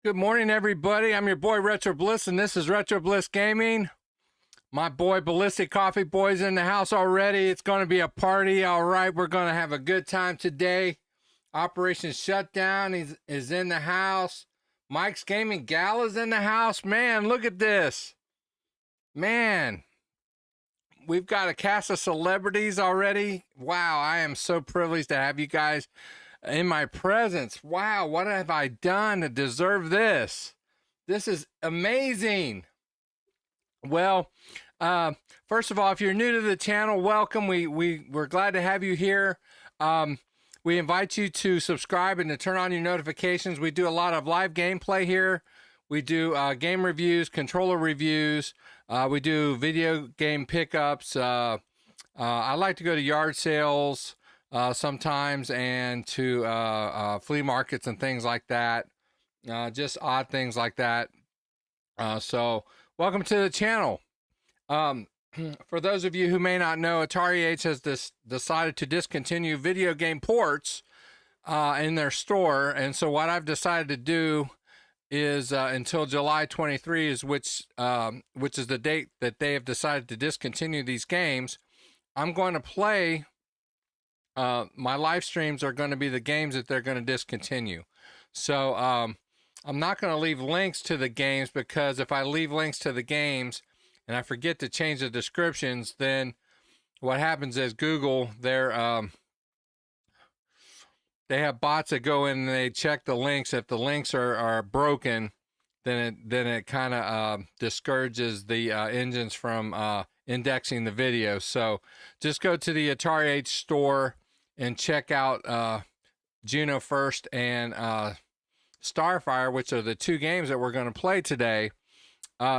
Good morning, everybody. I'm your boy Retro Bliss, and this is Retro Bliss Gaming. My boy Ballistic Coffee Boy's in the house already. It's going to be a party. All right, we're going to have a good time today. Operation Shutdown is in the house. Mike's Gaming Gala's in the house. Man, look at this. Man, we've got a cast of celebrities already. Wow, I am so privileged to have you guys in my presence. Wow, what have I done to deserve this? This is amazing. Well, first of all, if you're new to the channel, welcome. We're glad to have you here. We invite you to subscribe and to turn on your notifications. We do a lot of live gameplay here. We do game reviews, controller reviews. We do video game pickups. I like to go to yard sales sometimes, and to flea markets and things like that. Just odd things like that. So welcome to the channel. For those of you who may not know, Atari H has decided to discontinue video game ports in their store. And so what I've decided to do is until July 23 is which is the date that they have decided to discontinue these games. I'm going to play. My live streams are going to be the games that they're going to discontinue. So I'm not going to leave links to the games, because if I leave links to the games and I forget to change the descriptions, then what happens is Google, they have bots that go in and they check the links. If the links are broken, then it kind of discourages the engines from indexing the video. So just go to the Atari H store and check out Juno First and Starfire, which are the two games that we're going to play today.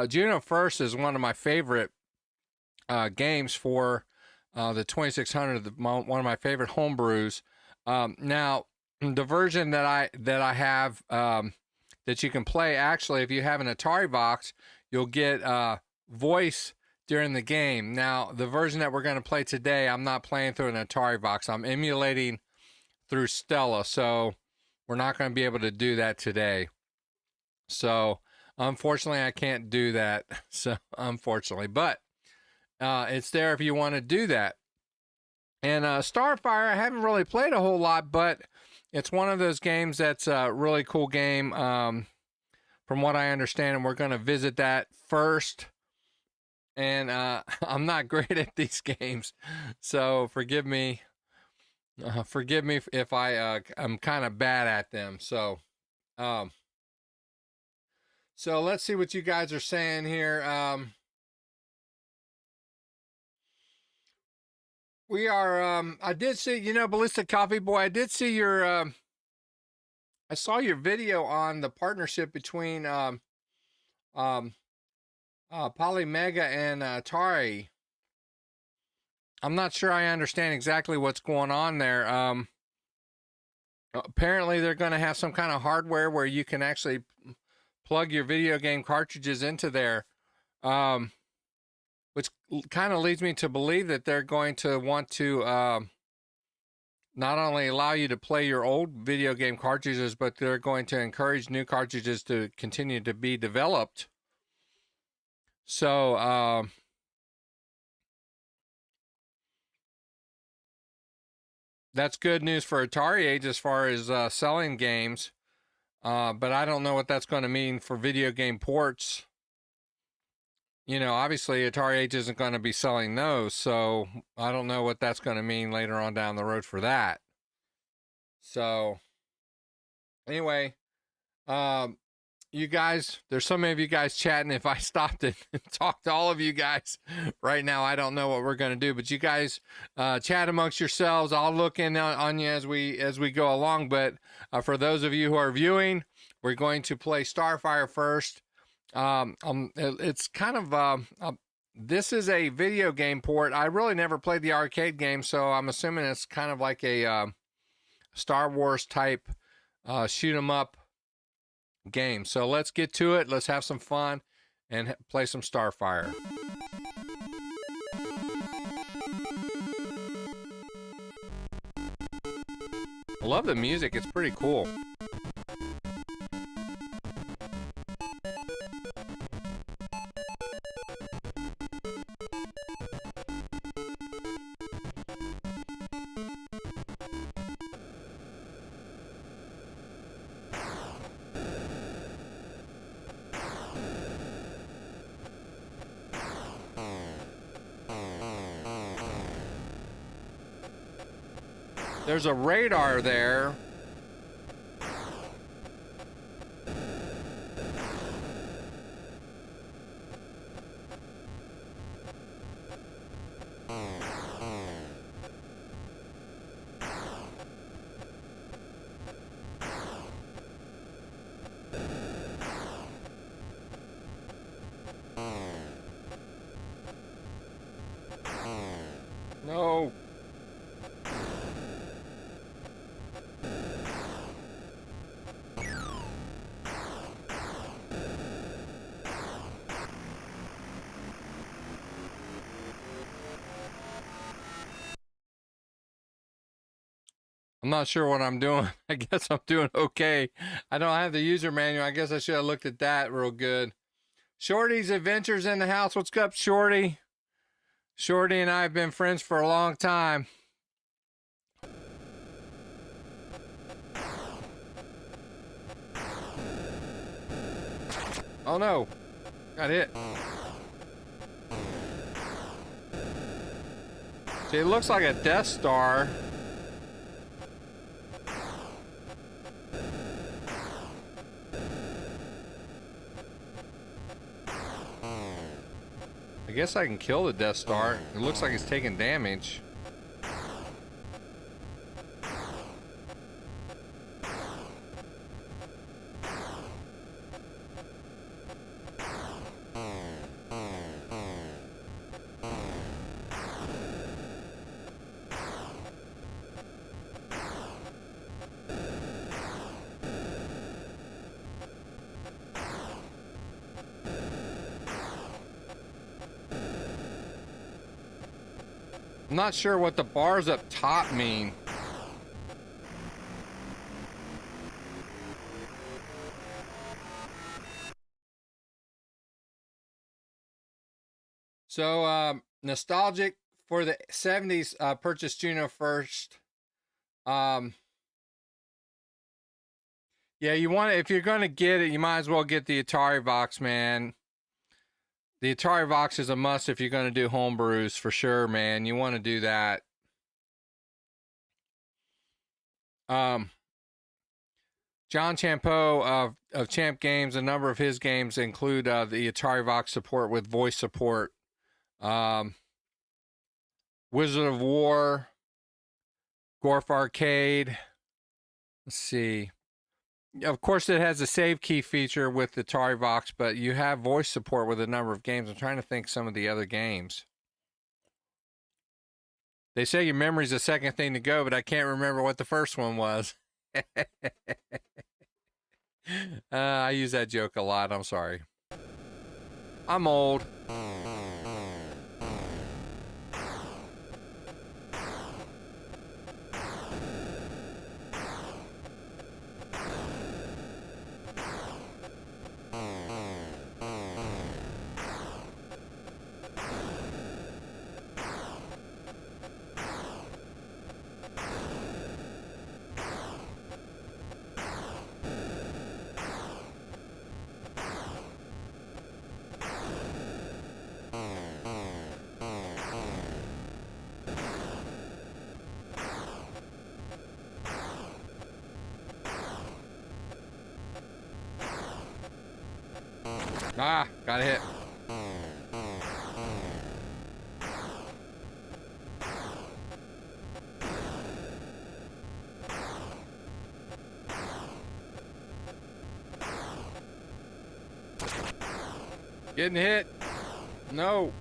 Juno First is one of my favorite games for the 2600, one of my favorite homebrews. Now, the version that I have that you can play, actually, if you have an Atari box, you'll get voice during the game. Now, the version that we're going to play today, I'm not playing through an Atari box. I'm emulating through Stella, so we're not going to be able to do that today. So, unfortunately, I can't do that. So, unfortunately, but it's there if you want to do that. And Starfire, I haven't really played a whole lot, but it's one of those games that's a really cool game, from what I understand, and we're going to visit that first. And I'm not great at these games, so forgive me. Forgive me if I'm kind of bad at them. So, so let's see what you guys are saying here. We are. I did see, Ballistic Coffee Boy. I did see your. I saw your video on the partnership between Polymega and Atari. I'm not sure I understand exactly what's going on there. Apparently they're going to have some kind of hardware where you can actually plug your video game cartridges into there, which kind of leads me to believe that they're going to want to not only allow you to play your old video game cartridges, but they're going to encourage new cartridges to continue to be developed. So, that's good news for Atari Age as far as selling games, but I don't know what that's going to mean for video game ports. Obviously Atari Age isn't going to be selling those, so I don't know what that's going to mean later on down the road for that. So, anyway, you guys, there's so many of you guys chatting. If I stopped and talked to all of you guys right now, I don't know what we're going to do, but you guys chat amongst yourselves. I'll look in on you as we go along. But for those of you who are viewing, we're going to play Starfire first. It's kind of this is a video game port. I really never played the arcade game, so I'm assuming it's kind of like a Star Wars type shoot 'em up game. So let's get to it. Let's have some fun and play some Starfire. I love the music. It's pretty cool. There's a radar there. No. I'm not sure what I'm doing. I guess I'm doing okay. I don't have the user manual. I guess I should have looked at that real good. Shorty's Adventures in the house. What's up, Shorty? Shorty and I have been friends for a long time. Oh no, got hit. See, it looks like a Death Star. I guess I can kill the Death Star. It looks like it's taking damage. I'm not sure what the bars up top mean. So, nostalgic for the 70s, purchased Juno first. Yeah, you want it, if you're going to get it, you might as well get the Atari box, man. The Atari box is a must if you're going to do homebrews, for sure, man. You want to do that. John Champeau of Champ Games, a number of his games include the Atari box support with voice support. Wizard of War, Gorf Arcade. Let's see. Of course, it has a save key feature with the Atari box, but you have voice support with a number of games. I'm trying to think some of the other games. They say your memory's the second thing to go, but I can't remember what the first one was. I use that joke a lot. I'm sorry. I'm old. Ah, got hit. Getting hit. No.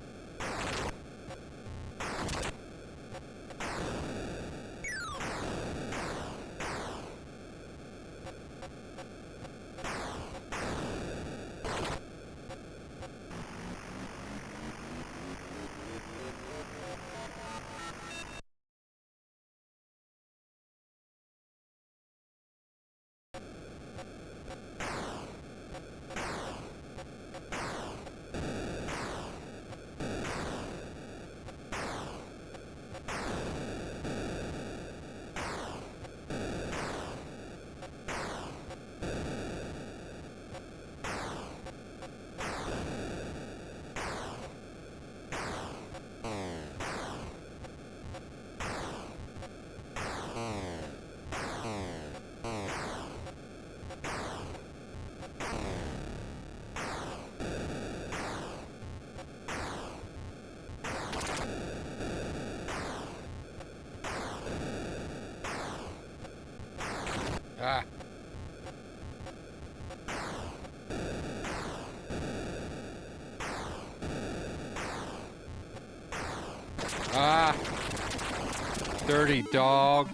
Dirty dog.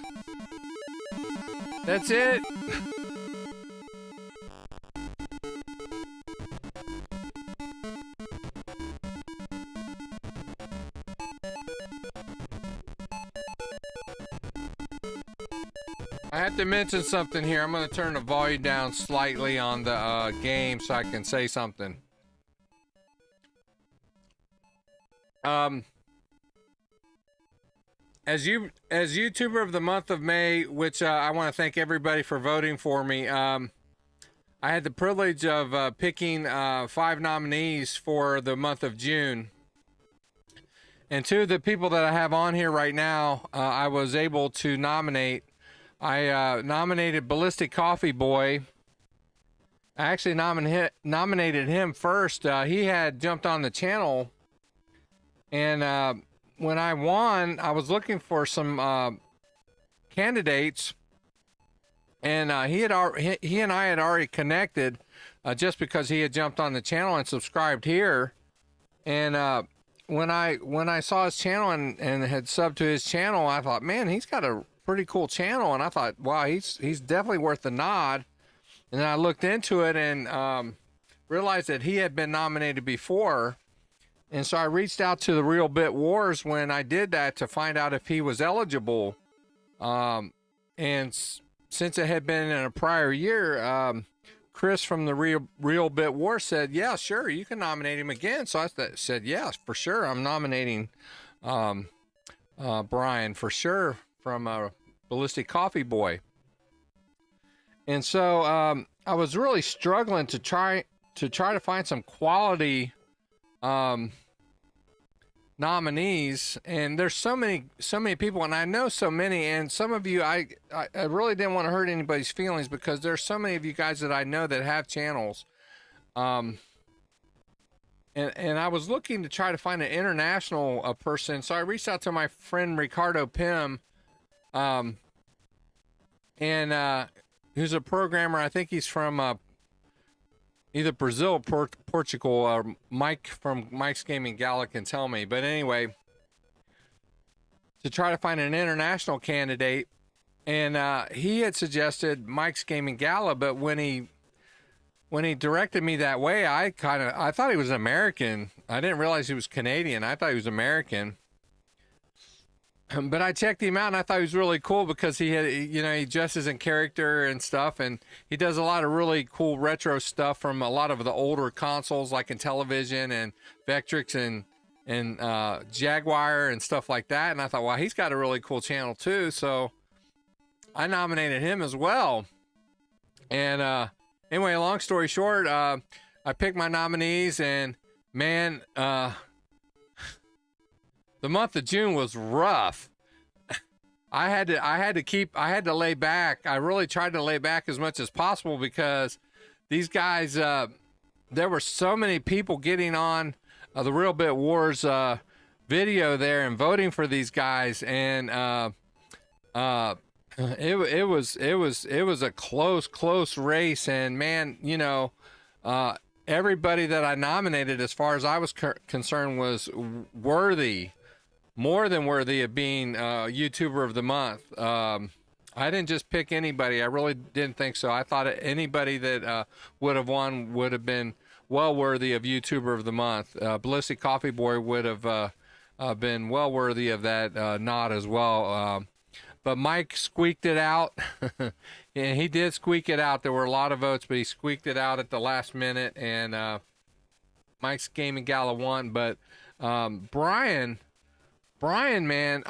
That's it. I have to mention something here. I'm going to turn the volume down slightly on the game so I can say something. As YouTuber of the month of May, which I want to thank everybody for voting for me. I had the privilege of picking 5 nominees for the month of June. And 2 of the people that I have on here right now, I was able to nominate. I nominated Ballistic Coffee Boy. I actually nominated him first. He had jumped on the channel, and when I won, I was looking for some candidates, and he and I had already connected just because he had jumped on the channel and subscribed here. And when I saw his channel and had subbed to his channel, I thought, man, he's got a pretty cool channel, and I thought, wow, he's definitely worth the nod. And then I looked into it and realized that he had been nominated before, and so I reached out to the Real Bit Wars when I did that to find out if he was eligible. And since it had been in a prior year, Chris from the Real Bit Wars said, yeah, sure, you can nominate him again. So I said, yes, for sure, I'm nominating Brian for sure from Ballistic Coffee Boy. And so I was really struggling to try to find some quality nominees, and there's so many people, and I know so many, and some of you, I really didn't want to hurt anybody's feelings because there's so many of you guys that I know that have channels, and I was looking to try to find an international person, so I reached out to my friend Ricardo Pym, and who's a programmer. I think he's from either Brazil or Portugal. Mike from Mike's Gaming Gala can tell me. But anyway, to try to find an international candidate, and he had suggested Mike's Gaming Gala, but when he directed me that way, I thought he was American. I didn't realize he was Canadian. I thought he was American. But I checked him out, and I thought he was really cool because he had, he dresses in character and stuff, and he does a lot of really cool retro stuff from a lot of the older consoles, like Intellivision and Vectrix and Jaguar and stuff like that. And I thought, wow, he's got a really cool channel too. So I nominated him as well. And anyway, long story short, I picked my nominees, and man, the month of June was rough. I had to lay back. I really tried to lay back as much as possible because these guys, there were so many people getting on the Real Bit Wars video there and voting for these guys, and it was a close race. And man, everybody that I nominated, as far as I was concerned, was worthy. More than worthy of being YouTuber of the month. I didn't just pick anybody. I really didn't think so. I thought anybody that would have won would have been well worthy of YouTuber of the month. Ballistic Coffee Boy would have been well worthy of that nod as well. But Mike squeaked it out. And he did squeak it out. There were a lot of votes, but he squeaked it out at the last minute. And Mike's Gaming Gala won. But Brian, man,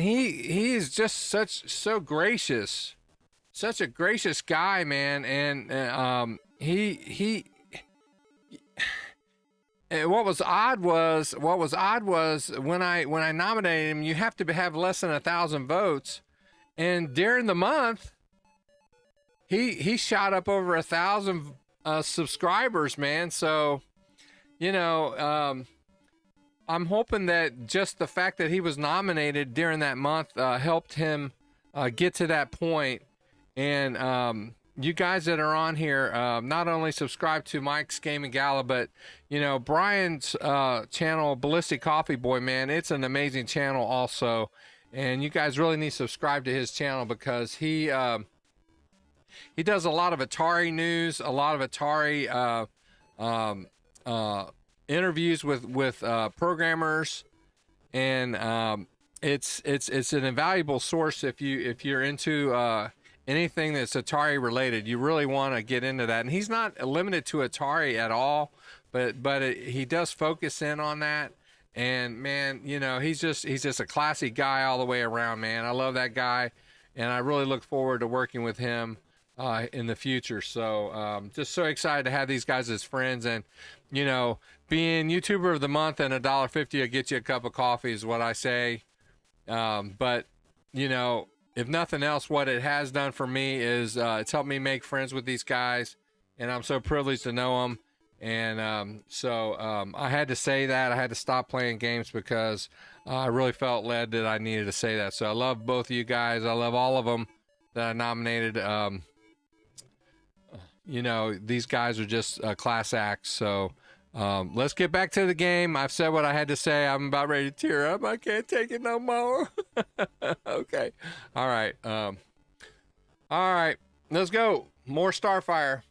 he is just so gracious, such a gracious guy, man. And what was odd was when I nominated him, you have to have less than 1,000 votes, and during the month, he shot up over 1,000 subscribers, man. So, I'm hoping that just the fact that he was nominated during that month helped him get to that point. And you guys that are on here, not only subscribe to Mike's Gaming Gala, but Brian's channel, Ballistic Coffee Boy, man, it's an amazing channel also. And you guys really need to subscribe to his channel because he does a lot of Atari news, a lot of Atari interviews with programmers, and it's an invaluable source if you're into anything that's Atari related. You really want to get into that, and he's not limited to Atari at all, but he does focus in on that. And man, you know, he's just a classy guy all the way around, man. I love that guy, and I really look forward to working with him in the future. So just so excited to have these guys as friends. And you know, being YouTuber of the month and $1.50 will get you a cup of coffee is what I say. But you know, if nothing else, what it has done for me is it's helped me make friends with these guys, and I'm so privileged to know them. And so I had to say that. I had to stop playing games because I really felt led that I needed to say that. So I love both of you guys. I love all of them that I nominated. You know, these guys are just class acts. So let's get back to the game. I've said what I had to say. I'm about ready to tear up. I can't take it no more. Okay. All right. All right. Let's go. More Starfire.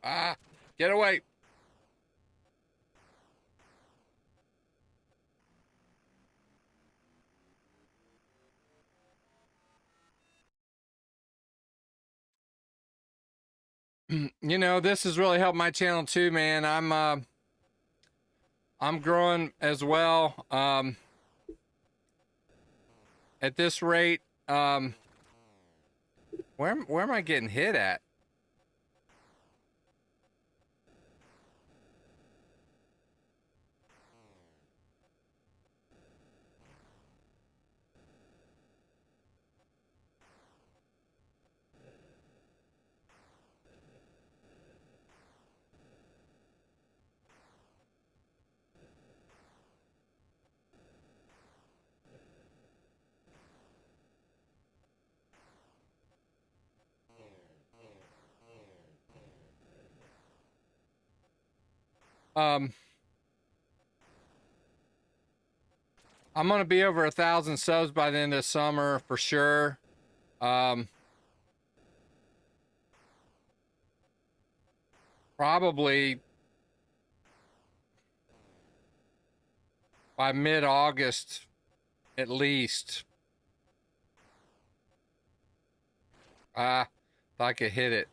Ah, get away. You know, this has really helped my channel too, man. I'm growing as well. At this rate, where am I getting hit at? Um, I'm gonna be over 1,000 subs by the end of summer for sure. Um, Probably by mid-August, at least. If I could hit it.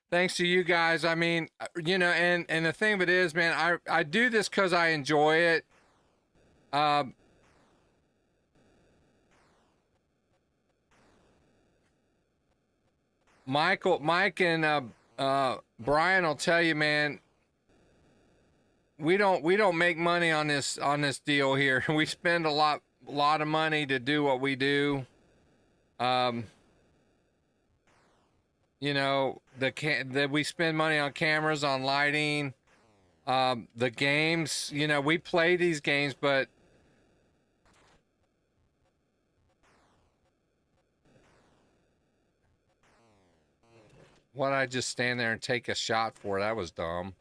Thanks to you guys. I mean, you know, and the thing of it is, man, I do this because I enjoy it. Um, Mike, and Brian will tell you, man. We don't make money on this deal here. We spend a lot of money to do what we do. Um, you know, that we spend money on cameras, on lighting, the games. You know, we play these games, but what I just stand there and take a shot for, that was dumb.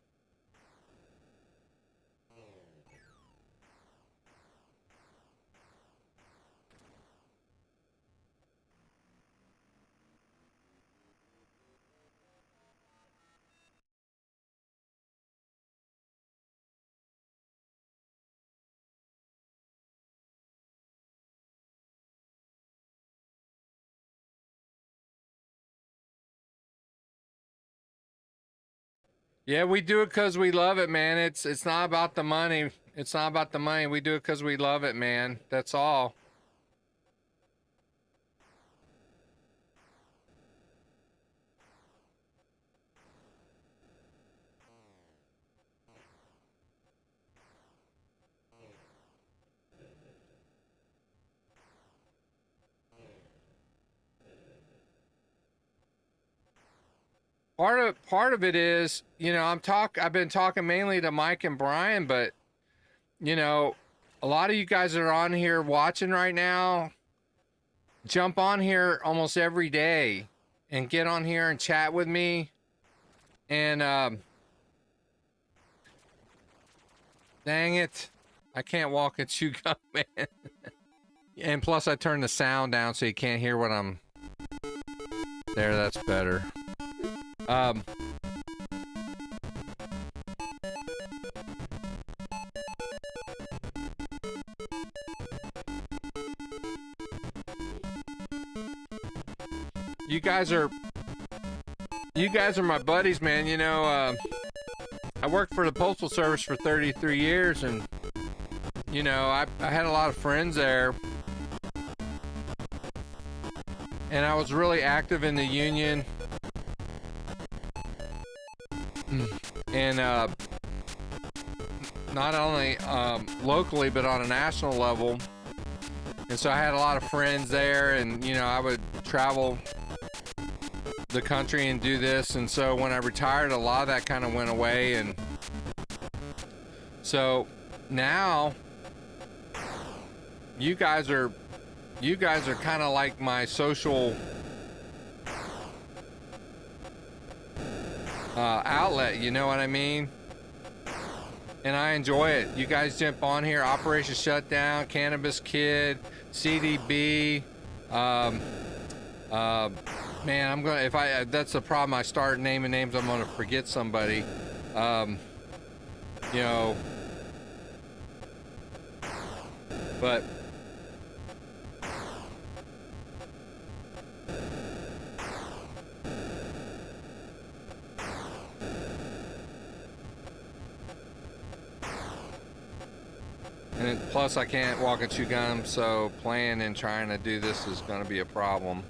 Yeah, we do it because we love it, man. It's not about the money. It's not about the money. We do it because we love it, man. That's all. Part of it is, you know, I've been talking mainly to Mike and Brian, but you know, a lot of you guys that are on here watching right now, jump on here almost every day and get on here and chat with me. And dang it, I can't walk and chew gum, man. And plus I turned the sound down so you can't hear what I'm there. That's better. You guys are my buddies, man. You know, I worked for the Postal Service for 33 years, and you know, I had a lot of friends there, and I was really active in the union, and not only locally but on a national level. And so I had a lot of friends there, and you know, I would travel the country and do this. And so when I retired, a lot of that kind of went away, and so now you guys are kind of like my social outlet, you know what I mean? And I enjoy it. You guys jump on here, Operation Shutdown, Cannabis Kid, CDB, man, I'm gonna, that's the problem, I start naming names, I'm gonna forget somebody. You know, but and plus I can't walk and chew gum, so playing and trying to do this is gonna be a problem.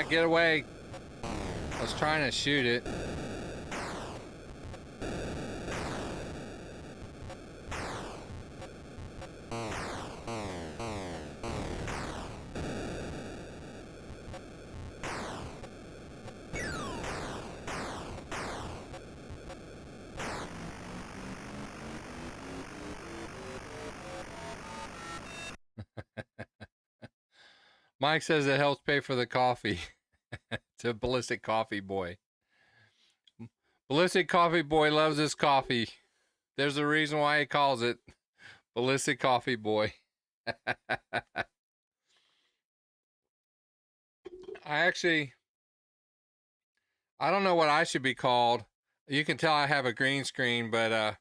Get away. I was trying to shoot it. Mike says it helps pay for the coffee. It's a Ballistic Coffee Boy. Ballistic Coffee Boy loves his coffee. There's a reason why he calls it Ballistic Coffee Boy. I don't know what I should be called. You can tell I have a green screen, but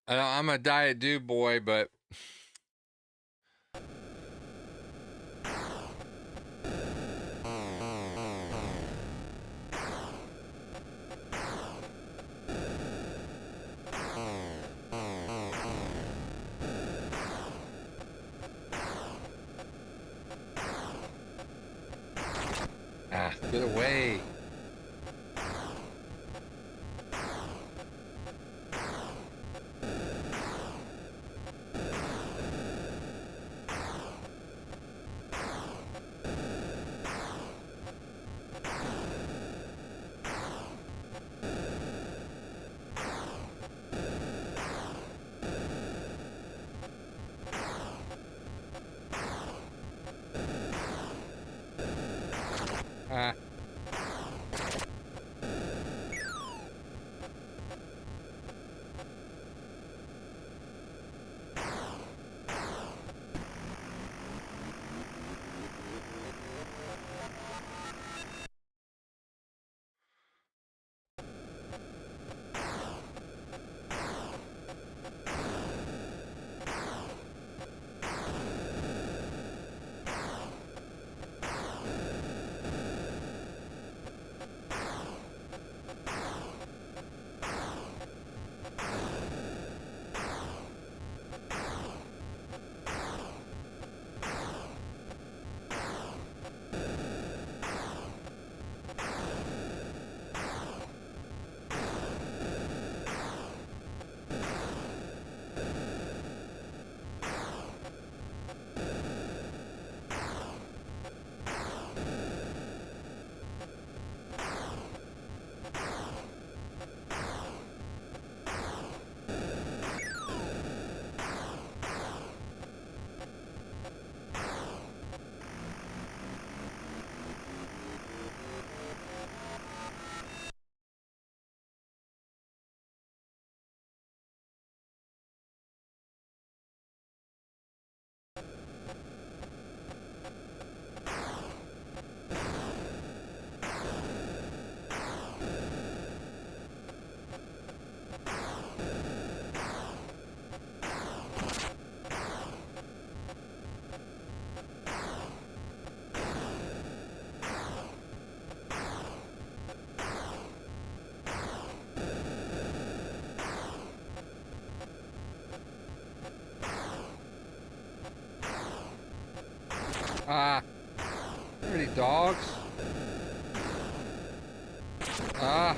I'm a Diet Dew boy, but get away. Ah. Pretty dogs. Ah.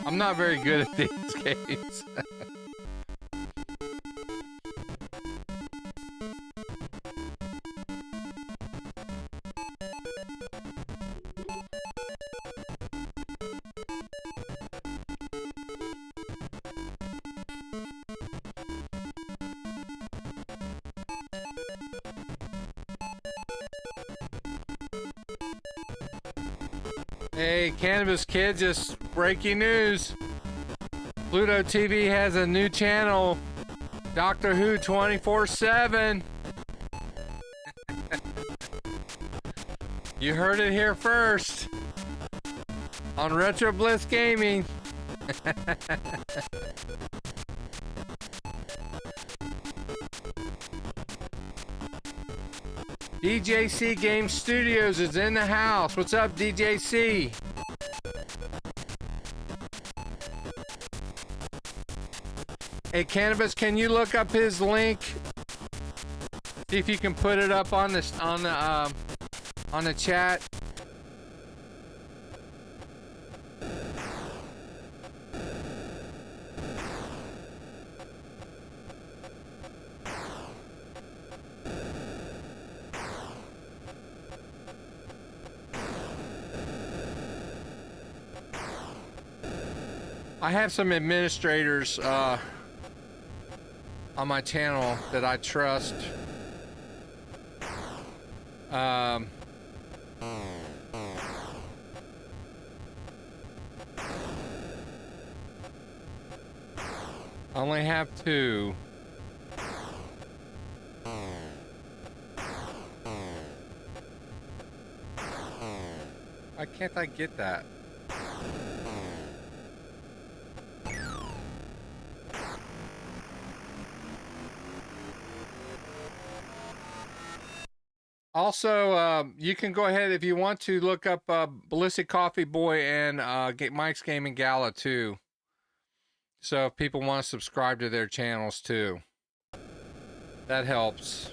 I'm not very good at these games. Hey, Cannabis Kid, just breaking news. Pluto TV has a new channel, Doctor Who 24/7. You heard it here first on Retro Bliss Gaming. DJC Game Studios is in the house. What's up, DJC? Hey, Cannabis, can you look up his link? See if you can put it up on this on the chat. I have some administrators on my channel that I trust. I only have 2. Why can't I get that? Also, you can go ahead if you want to look up Ballistic Coffee Boy and get Mike's Gaming Gala too. So if people want to subscribe to their channels too, that helps.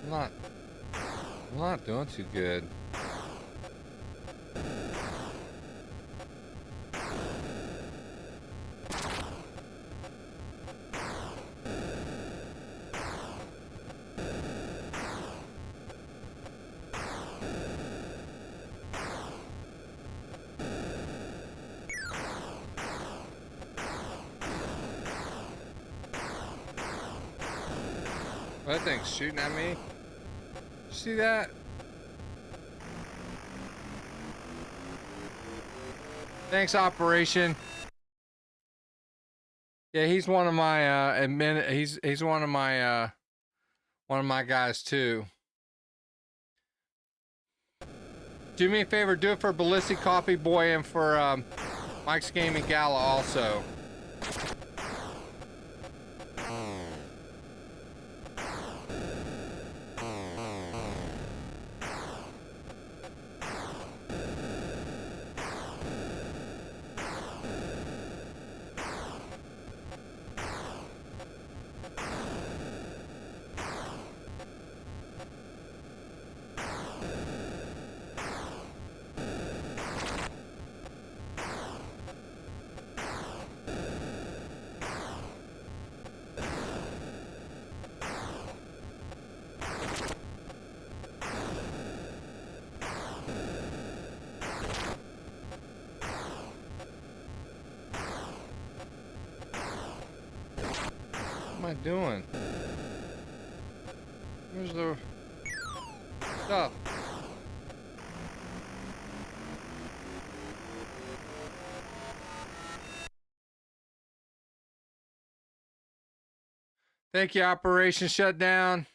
I'm not doing too good. That thing's shooting at me. See that? Thanks, Operation. Yeah, he's one of my he's one of my guys too. Do me a favor, do it for Ballistic Coffee Boy and for Mike's Gaming Gala also. What am I doing? Where's the stuff? Thank you, Operation Shutdown.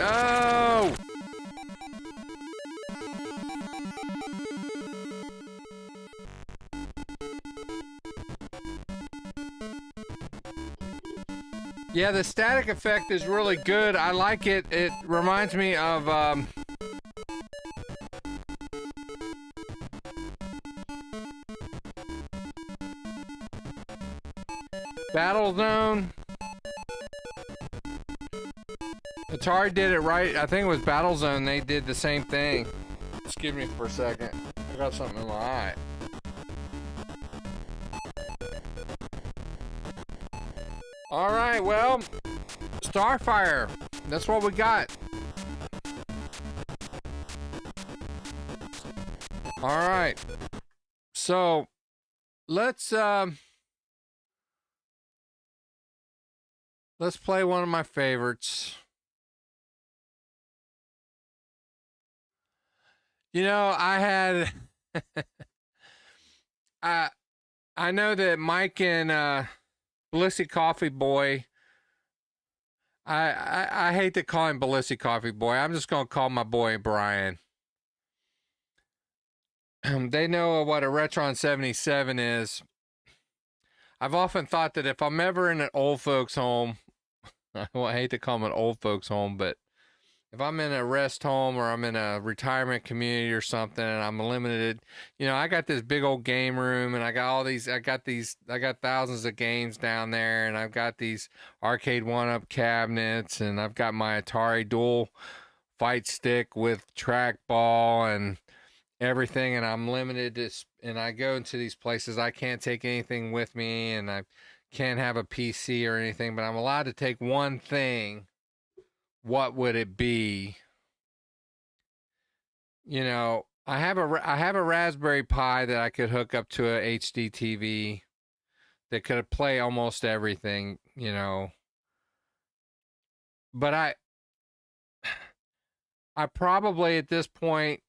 Oh! Yeah, the static effect is really good. I like it. It reminds me of Battlezone. Atari did it right. I think it was Battlezone. They did the same thing. Excuse me for a second. I got something in my eye. All right, well, Starfire. That's what we got. All right. So, let's play one of my favorites. You know, I had I know that Mike and Blissy Coffee Boy, I hate to call him Blissy Coffee Boy. I'm just going to call my boy Brian. They know what a Retron 77 is. I've often thought that if I'm ever in an old folks home, I hate to call them an old folks home, but if I'm in a rest home or I'm in a retirement community or something and I'm limited, you know, I got this big old game room and I got thousands of games down there and I've got these arcade one-up cabinets and I've got my Atari dual fight stick with trackball and everything, and I'm limited to, and I go into these places, I can't take anything with me and I can't have a PC or anything, but I'm allowed to take one thing. What would it be? You know, I have a Raspberry Pi that I could hook up to a HD TV that could play almost everything, you know. But I probably at this point,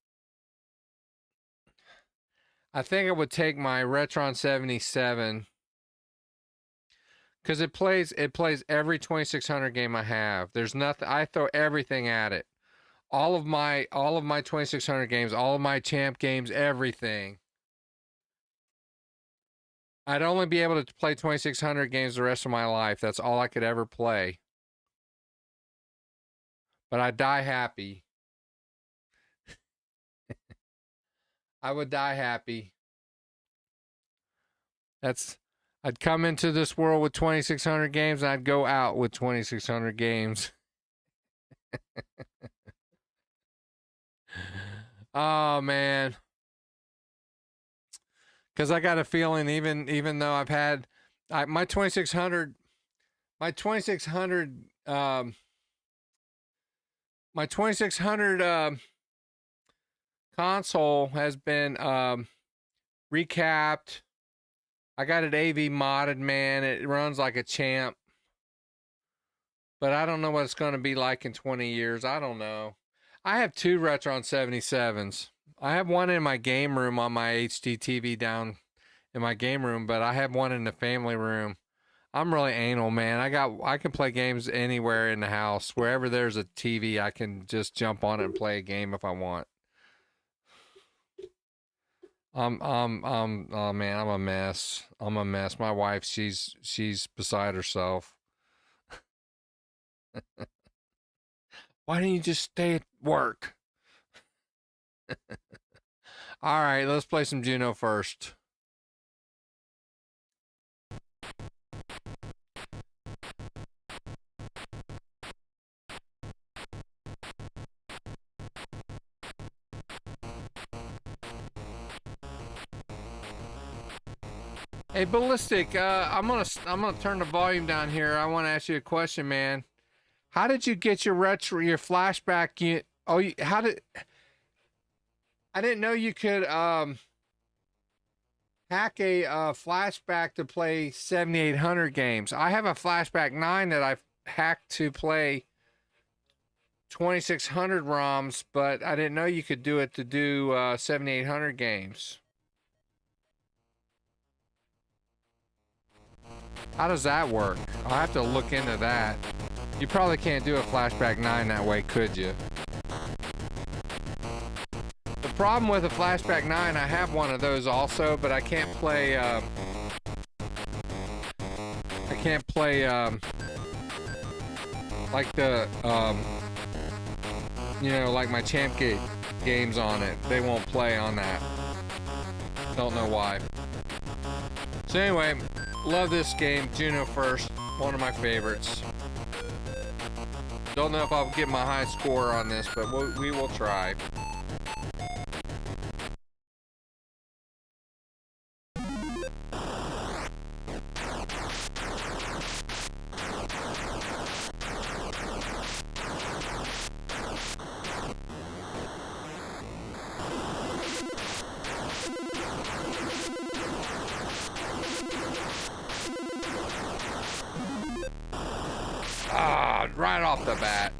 I think it would take my Retron 77 because it plays every 2600 game I have. There's nothing, I throw everything at it. All of my 2600 games, all of my champ games, everything. I'd only be able to play 2600 games the rest of my life. That's all I could ever play. But I'd die happy. I would die happy. I'd come into this world with 2600 games and I'd go out with 2600 games. Oh man. Cuz I got a feeling even though I've had my 2600 console has been recapped. I got it AV modded, man. It runs like a champ. But I don't know what it's going to be like in 20 years. I don't know. I have two Retron 77s. I have one in my game room on my HD TV down in my game room, but I have one in the family room. I'm really anal, man. I can play games anywhere in the house. Wherever there's a TV, I can just jump on it and play a game if I want. Oh man, I'm a mess. I'm a mess. My wife, she's beside herself. Why don't you just stay at work? All right, let's play some Juno first. Hey, Ballistic, I'm gonna turn the volume down here. I want to ask you a question, man. How did you get your flashback? I didn't know you could hack a flashback to play 7800 games. I have a flashback 9 that I've hacked to play 2600 ROMs, but I didn't know you could do it to do 7800 games. How does that work? I'll have to look into that. You probably can't do a flashback 9 that way, could you? The problem with a flashback 9, I have one of those also, but I can't play like the you know, like my Champ games on it. They won't play on that. Don't know why. So anyway, love this game. Juno first, one of my favorites. Don't know if I'll get my high score on this, but we will try. Right off the bat.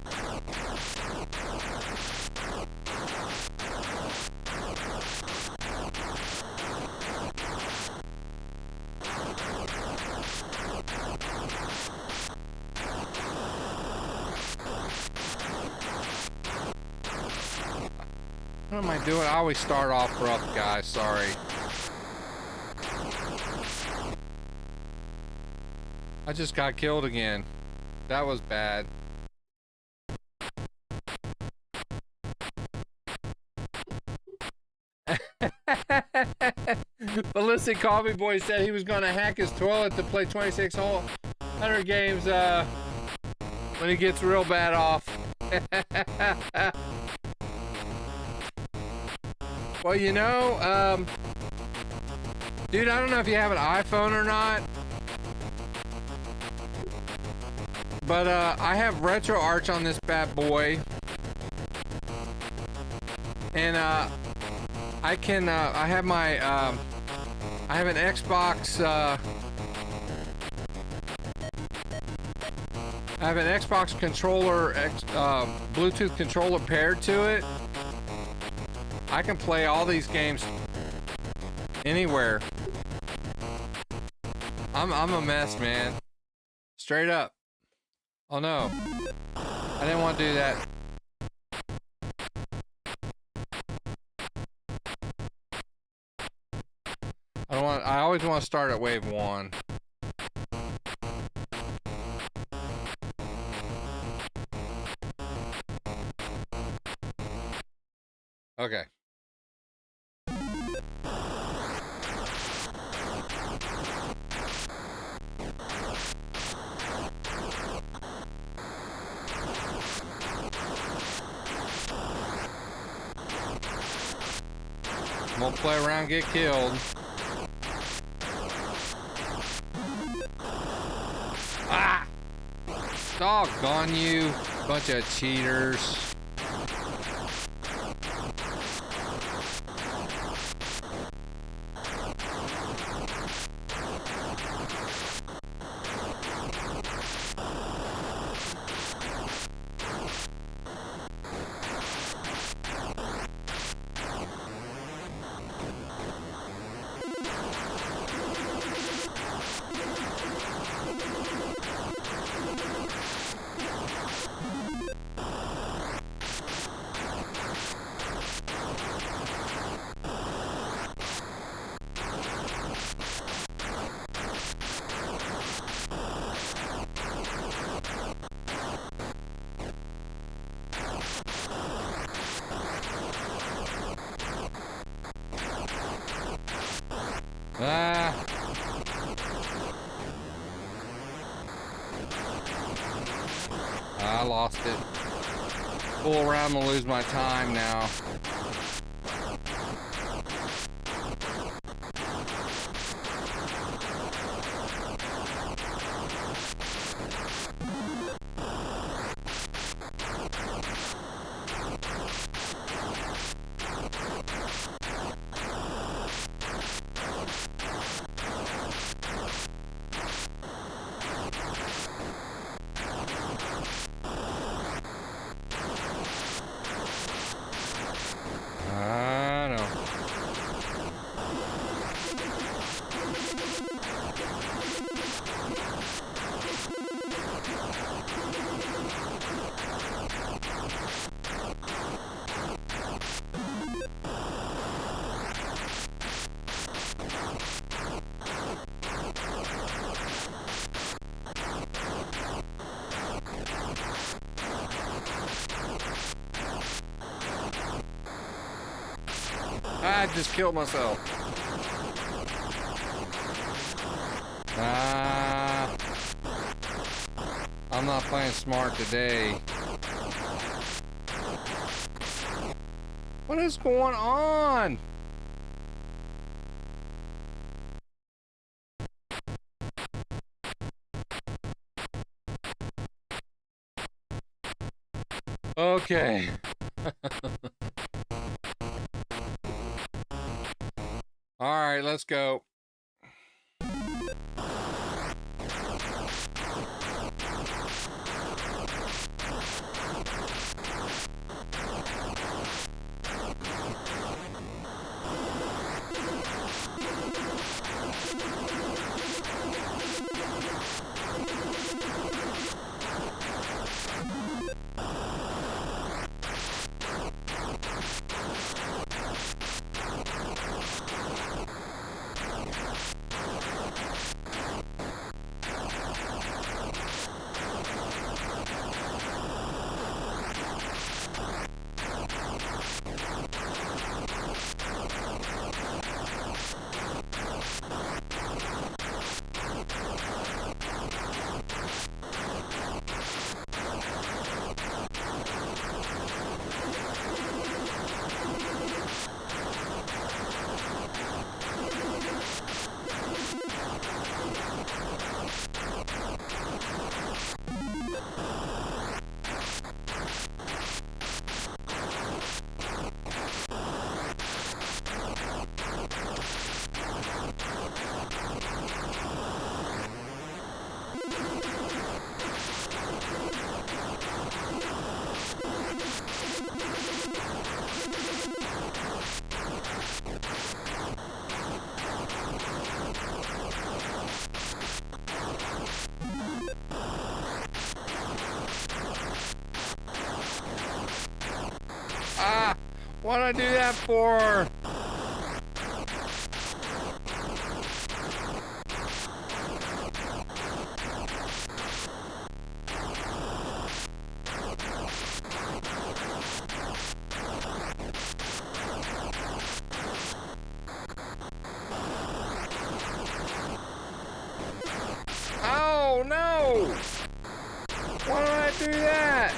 What am I doing? I always start off rough, guys. Sorry. I just got killed again. That was bad. Ballistic Coffee Boy said he was going to hack his toilet to play 2600 games when he gets real bad off. Well, you know, dude, I don't know if you have an iPhone or not, but I have RetroArch on this bad boy, and I can I have my I have an Xbox I have an Xbox controller, Bluetooth controller paired to it. I can play all these games anywhere. I'm a mess, man. Straight up. Oh no. I didn't want to do that. I always want to start at wave 1. Okay. Won't play around, get killed. Ah! Doggone you, bunch of cheaters. Ah. I lost it. Pull around and lose my time now. I just killed myself. I'm not playing smart today. What is going on? Okay. All right, let's go. What'd I do that for? Oh no! Why did I do that?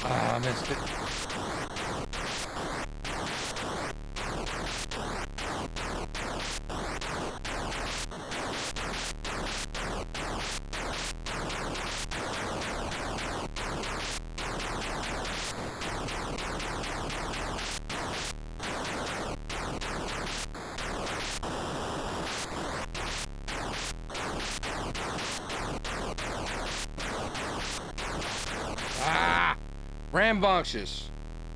I missed it. Rambunctious.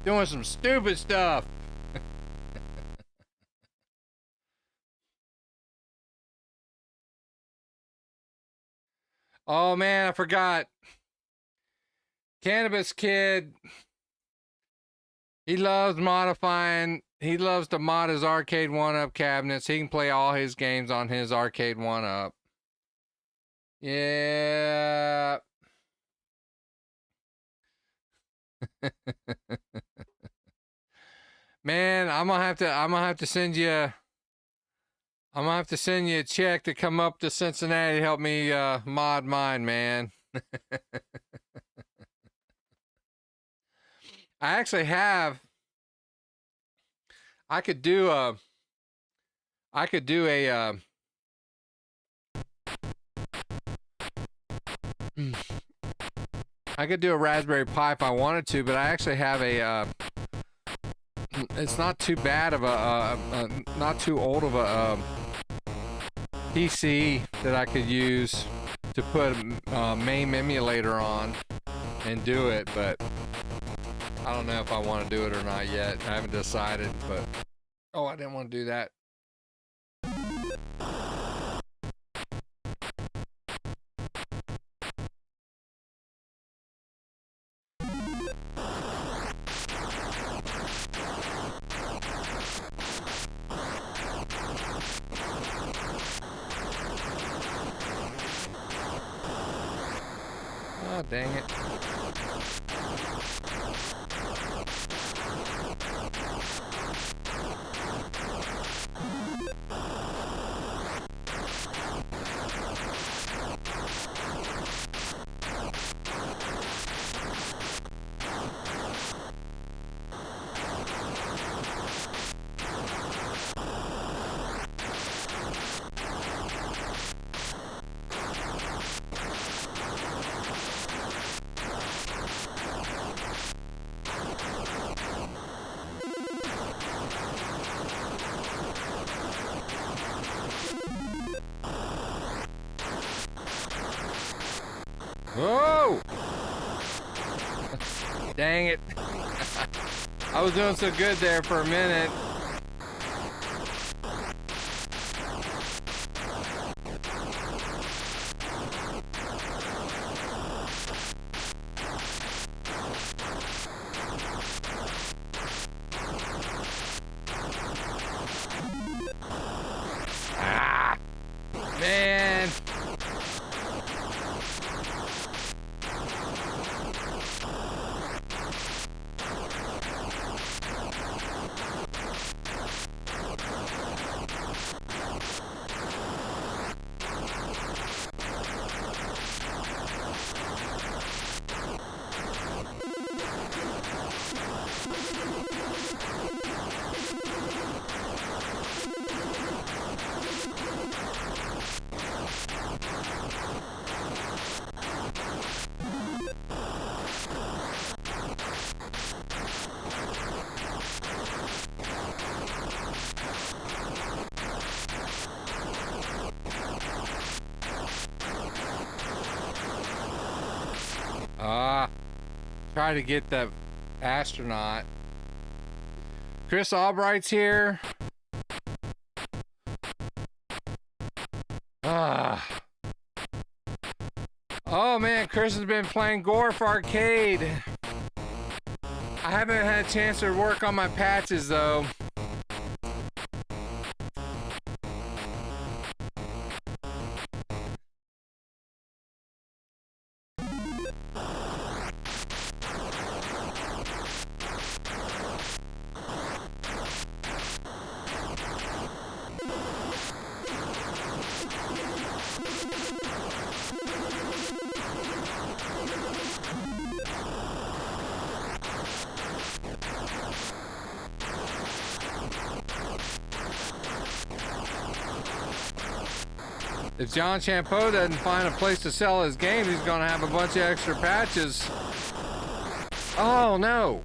Doing some stupid stuff. Oh man, I forgot. Cannabis Kid. He loves modifying. He loves to mod his arcade 1-up cabinets. He can play all his games on his arcade 1-up. Yeah. Man, I'm gonna have to send you a check to come up to Cincinnati to help me mod mine, man. I actually have. I could do a Raspberry Pi if I wanted to, but I actually have a it's not too bad of not too old of a PC that I could use to put a MAME emulator on and do it, but I don't know if I want to do it or not yet. I haven't decided, but oh, I didn't want to do that. Dang it. Whoa! Dang it. I was doing so good there for a minute. Ah! Man! Try to get the astronaut. Chris Albright's here. Oh man, Chris has been playing Gorf Arcade. I haven't had a chance to work on my patches though. If John Champeau doesn't find a place to sell his game, he's going to have a bunch of extra patches. Oh, no.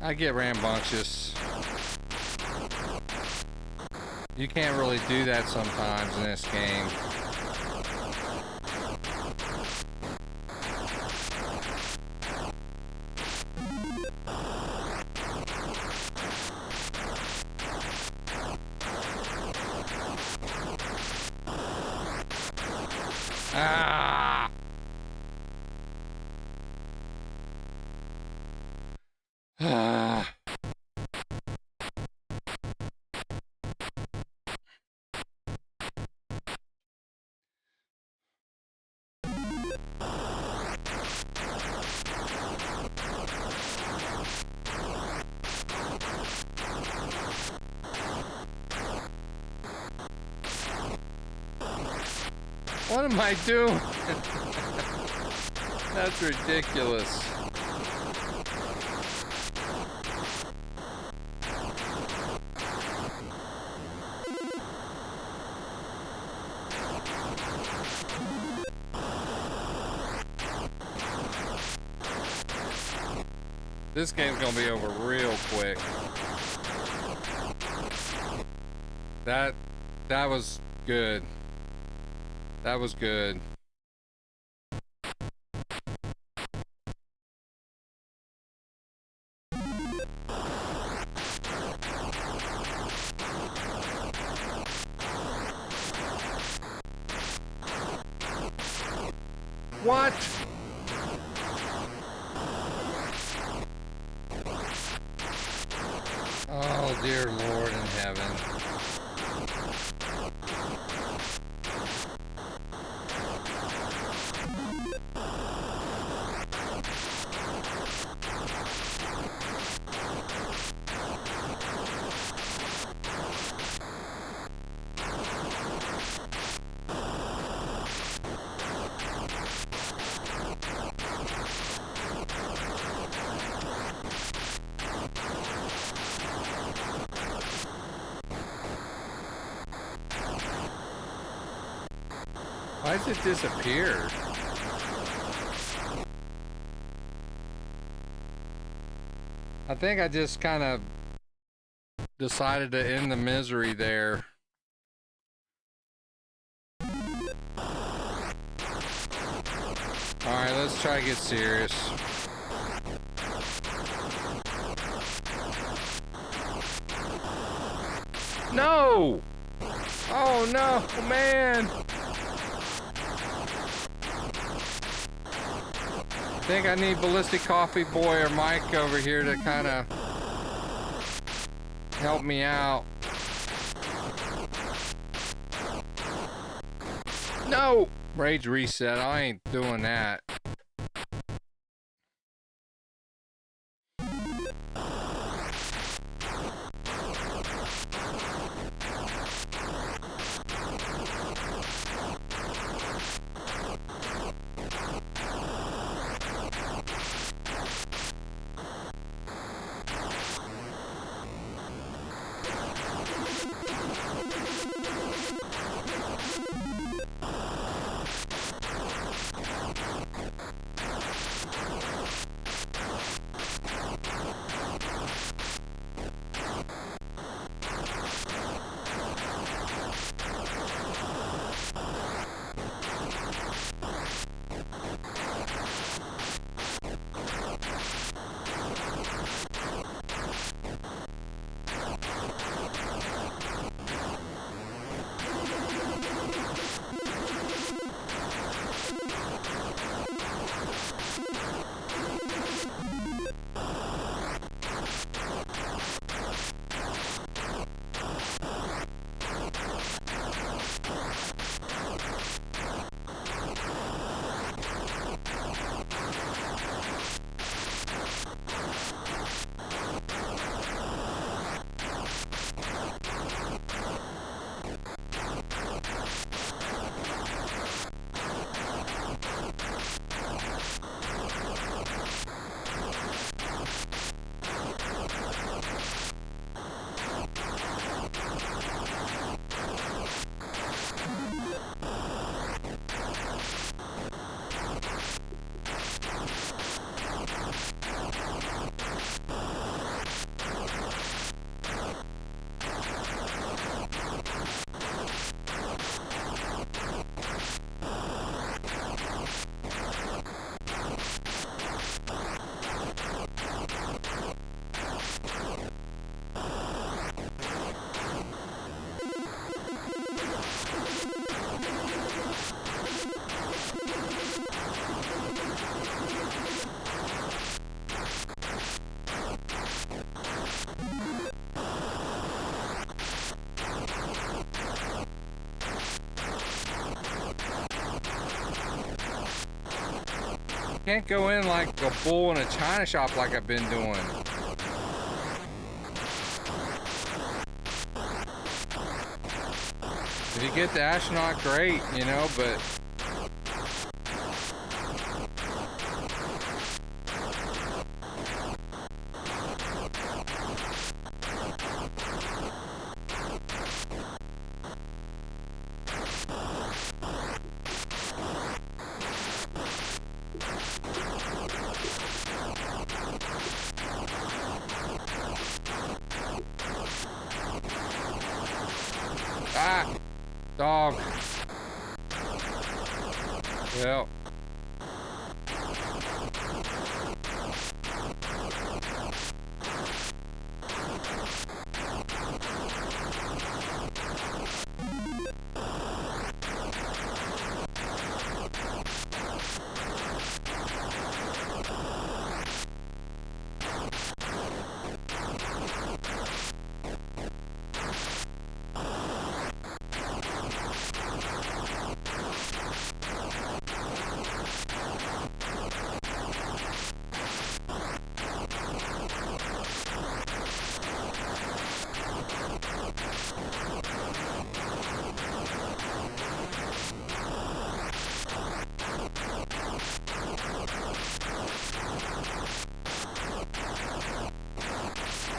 I get rambunctious. You can't really do that sometimes in this game. Ah! What am I doing? That's ridiculous. This game's gonna be over real quick. That was good. That was good. What? Oh, dear Lord in heaven. Why does it disappear? I think I just kind of decided to end the misery there. Alright, let's try to get serious. No! Oh no, man! I think I need Ballistic Coffee Boy or Mike over here to kind of help me out. No! Rage reset. I ain't doing that. Can't go in like a bull in a china shop like I've been doing. If you get the astronaut, great, you know, but Ah! Dog. Well.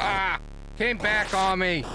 Ah! Came back on me.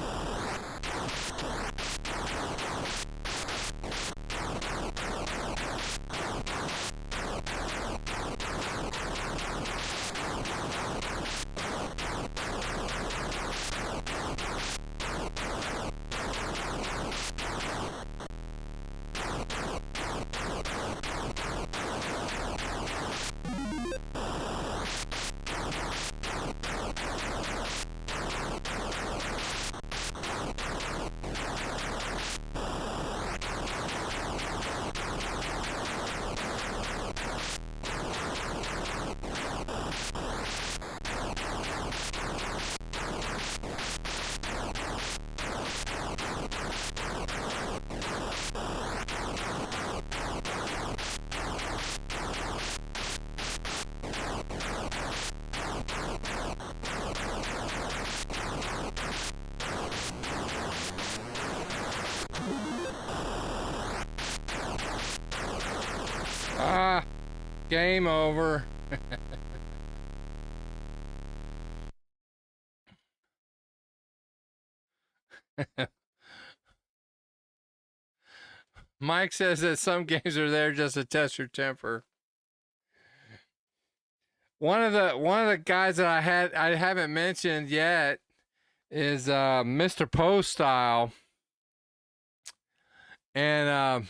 Ah, game over. Mike says that some games are there just to test your temper. One of the guys that I haven't mentioned yet is Mr. Poe Style. And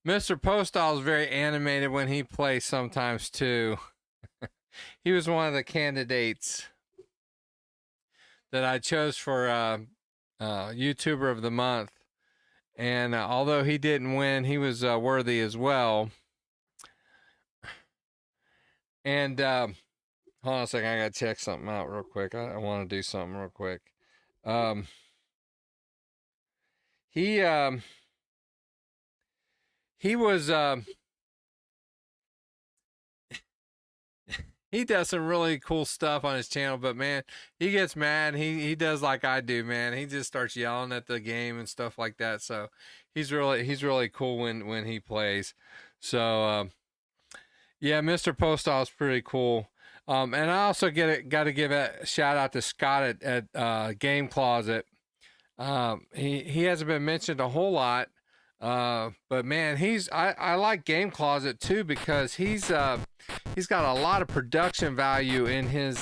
Mr. Poe Style is very animated when he plays sometimes too. He was one of the candidates that I chose for YouTuber of the month. And although he didn't win, he was worthy as well. And hold on a second, I gotta check something out real quick. I want to do something real quick. He was he does some really cool stuff on his channel, but man, he gets mad. He does like I do, man. He just starts yelling at the game and stuff like that. So he's really cool when he plays. So yeah, Mr. Postal is pretty cool. And I also got to give a shout out to Scott at Game Closet. He hasn't been mentioned a whole lot. But man, I like Game Closet too, because he's got a lot of production value in his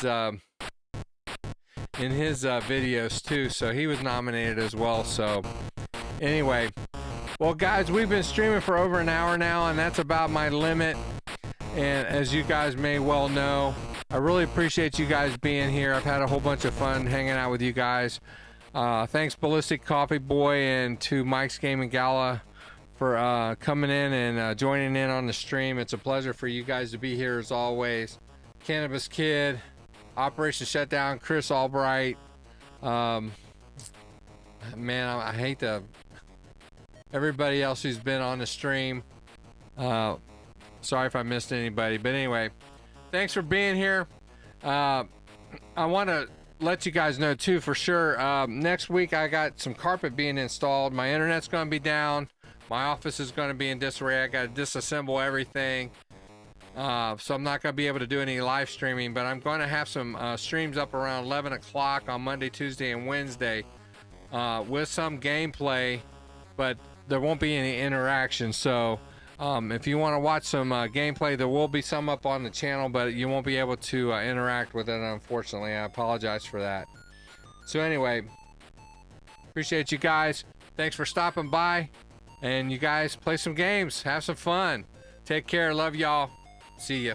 videos too. So he was nominated as well. So anyway, well guys, we've been streaming for over an hour now, and that's about my limit. And as you guys may well know, I really appreciate you guys being here. I've had a whole bunch of fun hanging out with you guys. Thanks Ballistic Coffee Boy and to Mike's Gaming Gala for coming in and joining in on the stream. It's a pleasure for you guys to be here as always. Cannabis Kid, Operation Shutdown, Chris Albright. Man, I hate everybody else who's been on the stream. Sorry if I missed anybody, but anyway, thanks for being here. I want to let you guys know too for sure, next week I got some carpet being installed. My internet's going to be down. My office is going to be in disarray. I got to disassemble everything. So I'm not going to be able to do any live streaming, but I'm going to have some streams up around 11 o'clock on Monday, Tuesday, and Wednesday with some gameplay, but there won't be any interaction. So if you want to watch some gameplay, there will be some up on the channel, but you won't be able to interact with it, unfortunately. I apologize for that. So anyway, Appreciate you guys. Thanks for stopping by. And you guys play some games. Have some fun. Take care. Love y'all. See ya.